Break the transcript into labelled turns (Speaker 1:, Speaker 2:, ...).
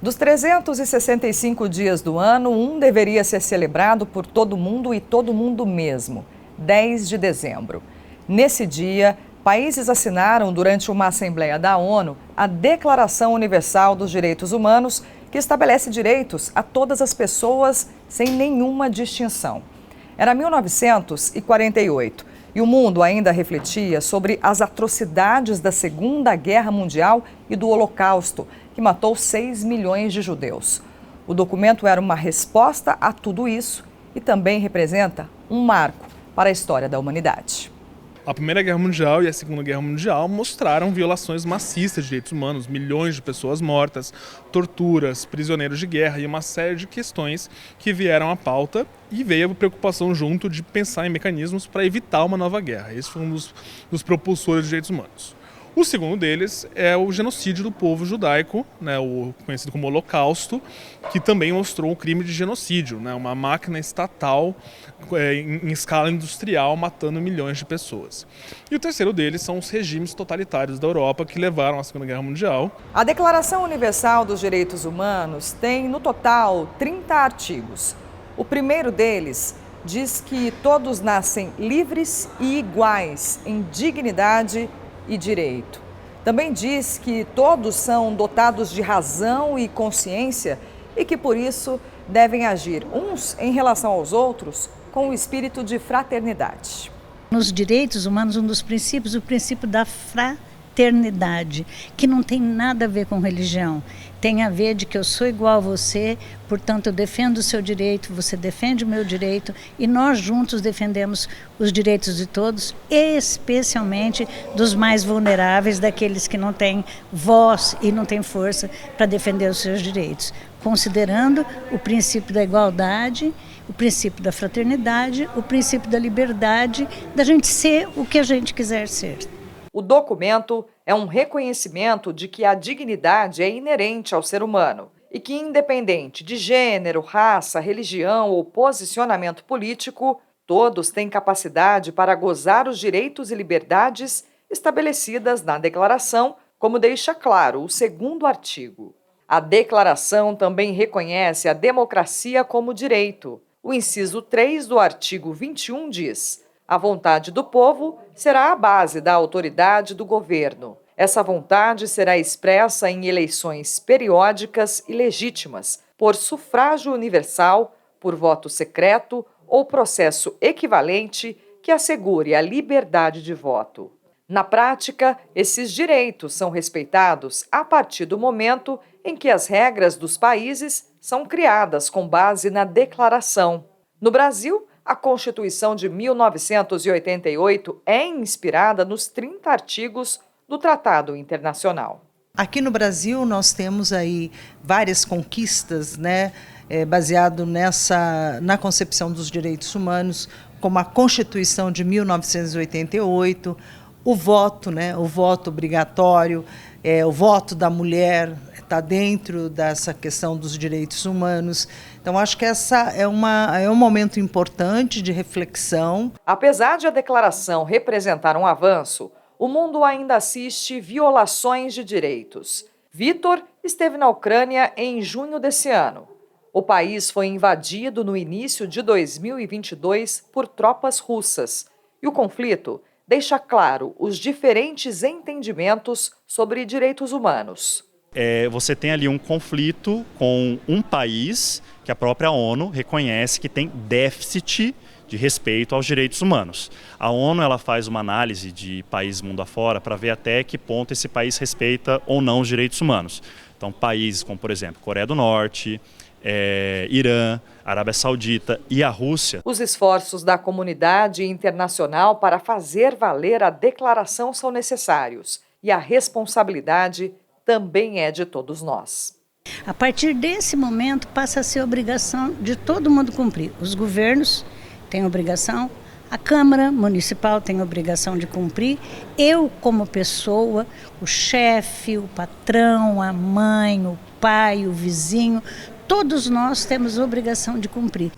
Speaker 1: Dos 365 dias do ano, um deveria ser celebrado por todo mundo e todo mundo mesmo, 10 de dezembro. Nesse dia, países assinaram durante uma Assembleia da ONU a Declaração Universal dos Direitos Humanos, que estabelece direitos a todas as pessoas sem nenhuma distinção. Era 1948 e o mundo ainda refletia sobre as atrocidades da Segunda Guerra Mundial e do Holocausto, que matou 6 milhões de judeus. O documento era uma resposta a tudo isso e também representa um marco para a história da humanidade.
Speaker 2: A Primeira Guerra Mundial e a Segunda Guerra Mundial mostraram violações maciças de direitos humanos, milhões de pessoas mortas, torturas, prisioneiros de guerra e uma série de questões que vieram à pauta e veio a preocupação junto de pensar em mecanismos para evitar uma nova guerra. Esse foi um dos propulsores de direitos humanos. O segundo deles é o genocídio do povo judaico, o conhecido como Holocausto, que também mostrou o crime de genocídio, uma máquina estatal em escala industrial matando milhões de pessoas. E o terceiro deles são os regimes totalitários da Europa que levaram à Segunda Guerra Mundial.
Speaker 1: A Declaração Universal dos Direitos Humanos tem, no total, 30 artigos. O primeiro deles diz que todos nascem livres e iguais em dignidade e direito. Também diz que todos são dotados de razão e consciência e que, por isso, devem agir uns em relação aos outros com o espírito de fraternidade.
Speaker 3: Nos direitos humanos, um dos princípios, o princípio da fraternidade, que não tem nada a ver com religião. Tem a ver de que eu sou igual a você, portanto eu defendo o seu direito, você defende o meu direito e nós juntos defendemos os direitos de todos, especialmente dos mais vulneráveis, daqueles que não têm voz e não têm força para defender os seus direitos, considerando o princípio da igualdade, o princípio da fraternidade, o princípio da liberdade, da gente ser o que a gente quiser ser.
Speaker 1: O documento é um reconhecimento de que a dignidade é inerente ao ser humano e que, independente de gênero, raça, religião ou posicionamento político, todos têm capacidade para gozar os direitos e liberdades estabelecidas na Declaração, como deixa claro o segundo artigo. A Declaração também reconhece a democracia como direito. O inciso 3 do artigo 21 diz: a vontade do povo será a base da autoridade do governo. Essa vontade será expressa em eleições periódicas e legítimas, por sufrágio universal, por voto secreto ou processo equivalente que assegure a liberdade de voto. Na prática, esses direitos são respeitados a partir do momento em que as regras dos países são criadas com base na Declaração. No Brasil, a Constituição de 1988 é inspirada nos 30 artigos do Tratado Internacional.
Speaker 4: Aqui no Brasil nós temos aí várias conquistas, baseado na concepção dos direitos humanos, como a Constituição de 1988, o voto, o voto obrigatório, o voto da mulher está dentro dessa questão dos direitos humanos. Então, acho que essa é um momento importante de reflexão.
Speaker 1: Apesar de a declaração representar um avanço, o mundo ainda assiste violações de direitos. Vitor esteve na Ucrânia em junho desse ano. O país foi invadido no início de 2022 por tropas russas. E o conflito deixa claro os diferentes entendimentos sobre direitos humanos.
Speaker 5: Você tem ali um conflito com um país que a própria ONU reconhece que tem déficit de respeito aos direitos humanos. A ONU ela faz uma análise de países mundo afora para ver até que ponto esse país respeita ou não os direitos humanos. Então, países como, por exemplo, Coreia do Norte, Irã, Arábia Saudita e a Rússia.
Speaker 1: Os esforços da comunidade internacional para fazer valer a declaração são necessários e a responsabilidade também é de todos nós.
Speaker 3: A partir desse momento passa a ser obrigação de todo mundo cumprir. Os governos têm obrigação, a Câmara Municipal tem obrigação de cumprir, eu como pessoa, o chefe, o patrão, a mãe, o pai, o vizinho, todos nós temos obrigação de cumprir.